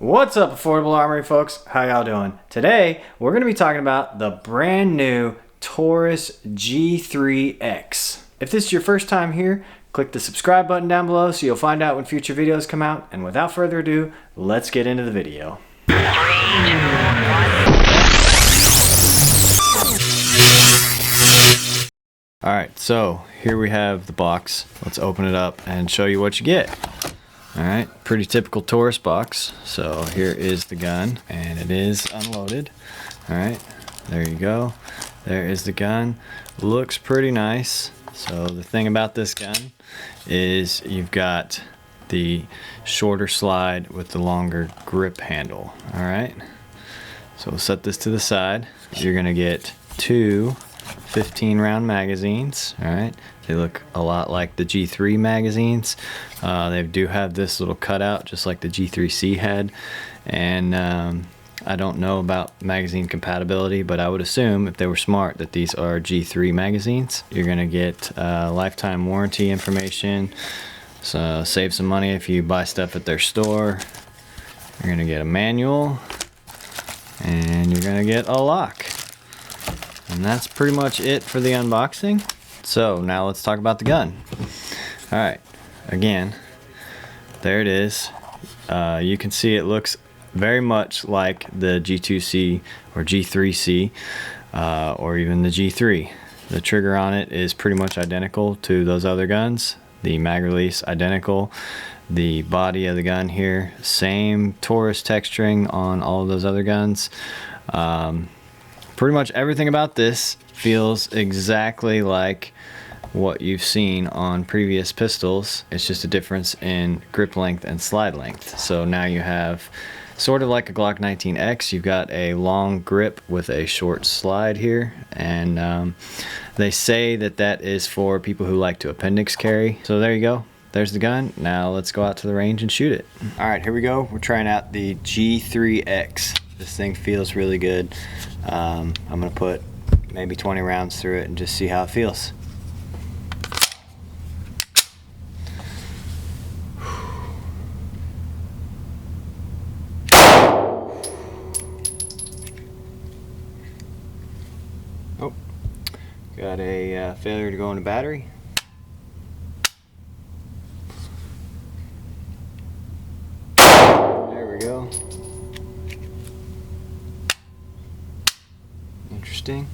What's up, Affordable Armory folks? How y'all doing? Today, we're going to be talking about the brand new Taurus G3X. If this is your first time here, click the subscribe button down below so you'll find out when future videos come out. And without further ado, let's get into the video. 3, 2, 1. Alright, so here we have the box. Let's open it up and show you what you get. Alright, pretty typical Taurus box. So here is the gun, and it is unloaded. Alright, there you go. There is the gun. Looks pretty nice. So the thing about this gun is you've got the shorter slide with the longer grip handle. Alright, so we'll set this to the side. You're going to get two 15-round magazines. Alright, they look a lot like the G3 magazines. They do have this little cutout just like the G3C had, and I don't know about magazine compatibility, but I would assume if they were smart that these are G3 magazines. You're gonna get lifetime warranty information, so save some money if you buy stuff at their store. You're gonna get a manual, and you're gonna get a lock. And that's pretty much it for the unboxing. So now let's talk about the gun. Alright, again, there it is. You can see it looks very much like the G2C or G3C or even the G3. The trigger on it is pretty much identical to those other guns. The mag release identical. The body of the gun here, same Taurus texturing on all of those other guns. Pretty much everything about this feels exactly like what you've seen on previous pistols. It's just a difference in grip length and slide length. So now you have sort of like a Glock 19X. You've got a long grip with a short slide here, and they say that that is for people who like to appendix carry. So there you go. There's the gun. Now let's go out to the range and shoot it. All right, here we go. We're trying out the G3X. This thing feels really good. I'm gonna put maybe 20 rounds through it and just see how it feels. Oh, got a failure to go into battery. There we go. Interesting.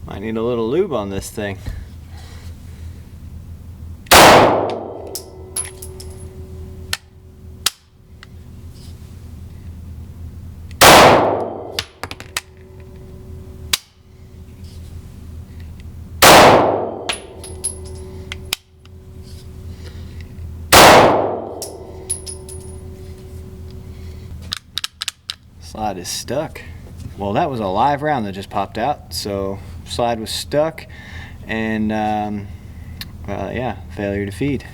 Might need a little lube on this thing. Slide is stuck. Well, that was a live round that just popped out, so slide was stuck, and yeah, failure to feed.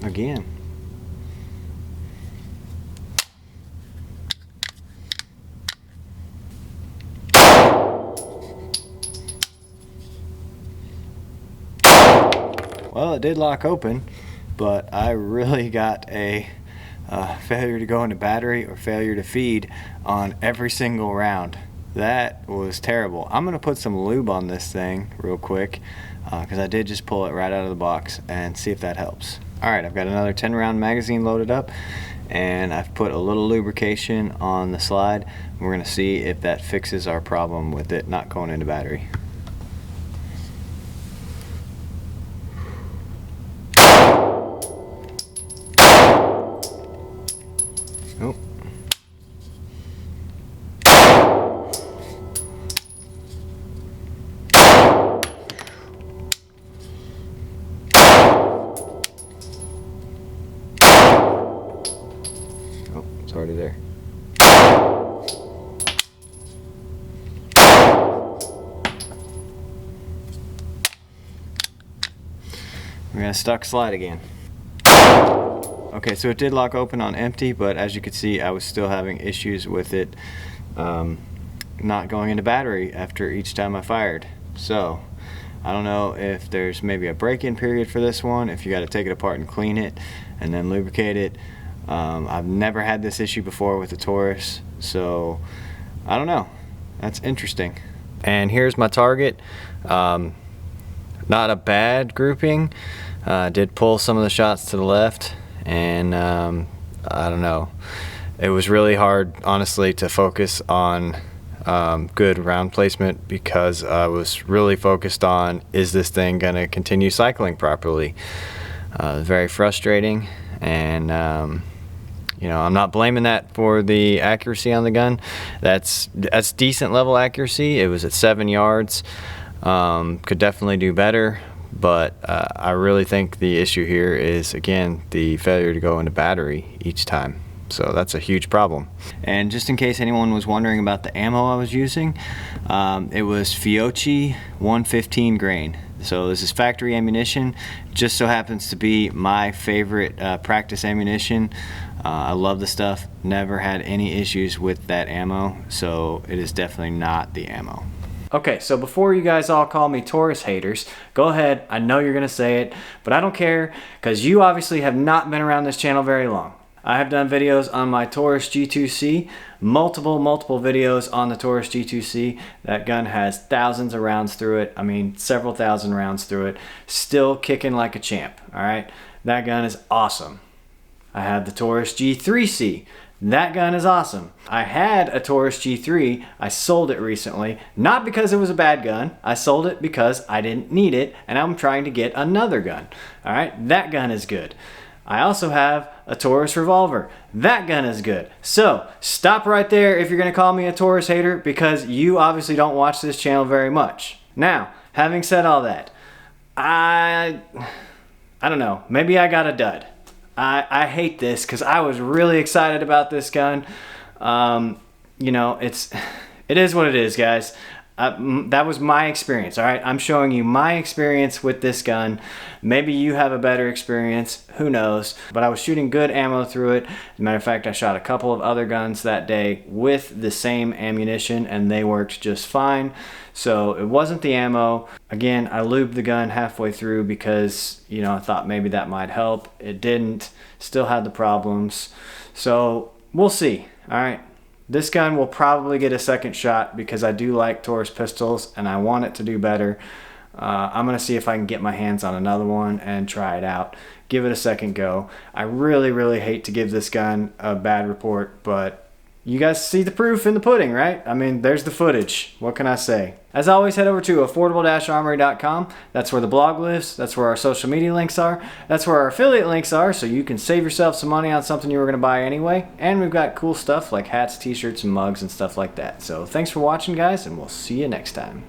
Again. Well, it did lock open, but I really got a failure to go into battery or failure to feed on every single round. That was terrible. I'm gonna put some lube on this thing real quick because I did just pull it right out of the box, and see if that helps. Alright, I've got another 10-round magazine loaded up, and I've put a little lubrication on the slide. We're gonna see if that fixes our problem with it not going into battery. Oh. Oh, it's already there. We're gonna stuck slide again. Okay, so it did lock open on empty, but as you can see, I was still having issues with it not going into battery after each time I fired. So I don't know if there's maybe a break-in period for this one, if you got to take it apart and clean it and then lubricate it. I've never had this issue before with the Taurus, so I don't know. That's interesting. And here's my target. Not a bad grouping. Did pull some of the shots to the left, and I don't know. It was really hard, honestly, to focus on good round placement because I was really focused on, is this thing going to continue cycling properly? Very frustrating, and you know, I'm not blaming that for the accuracy on the gun. That's decent level accuracy. It was at 7 yards. Could definitely do better, but I really think the issue here is, again, the failure to go into battery each time. So that's a huge problem. And just in case anyone was wondering about the ammo I was using, it was Fiocchi 115 grain. So this is factory ammunition. Just so happens to be my favorite practice ammunition. I love the stuff. Never had any issues with that ammo, so it is definitely not the ammo. Okay, so before you guys all call me Taurus haters, go ahead. I know you're gonna say it, but I don't care, because you obviously have not been around this channel very long. I have done videos on my Taurus G3C, multiple videos on the Taurus G3C. That gun has thousands of rounds through it. I mean, several thousand rounds through it. Still kicking like a champ, all right? That gun is awesome. I have the Taurus G3C. That gun is awesome. I had a Taurus G3. I sold it recently, not because it was a bad gun. I sold it because I didn't need it, and I'm trying to get another gun, all right? That gun is good. I also have a Taurus revolver. That gun is good. So stop right there if you're gonna call me a Taurus hater, because you obviously don't watch this channel very much. Now, having said all that, I don't know, maybe I got a dud. I hate this because I was really excited about this gun. You know, it is what it is, guys. That was my experience, all right? I'm showing you my experience with this gun. Maybe you have a better experience, who knows? But I was shooting good ammo through it. As a matter of fact, I shot a couple of other guns that day with the same ammunition, and they worked just fine. So it wasn't the ammo. Again, I lubed the gun halfway through because, you know, I thought maybe that might help. It didn't. Still had the problems. So we'll see, all right? This gun will probably get a second shot because I do like Taurus pistols and I want it to do better. I'm gonna see if I can get my hands on another one and try it out. Give it a second go. I really hate to give this gun a bad report, but you guys see the proof in the pudding, right? I mean, there's the footage. What can I say? As always, head over to affordable-armory.com. That's where the blog lives. That's where our social media links are. That's where our affiliate links are, so you can save yourself some money on something you were going to buy anyway. And we've got cool stuff like hats, t-shirts, and mugs and stuff like that. So thanks for watching, guys, and we'll see you next time.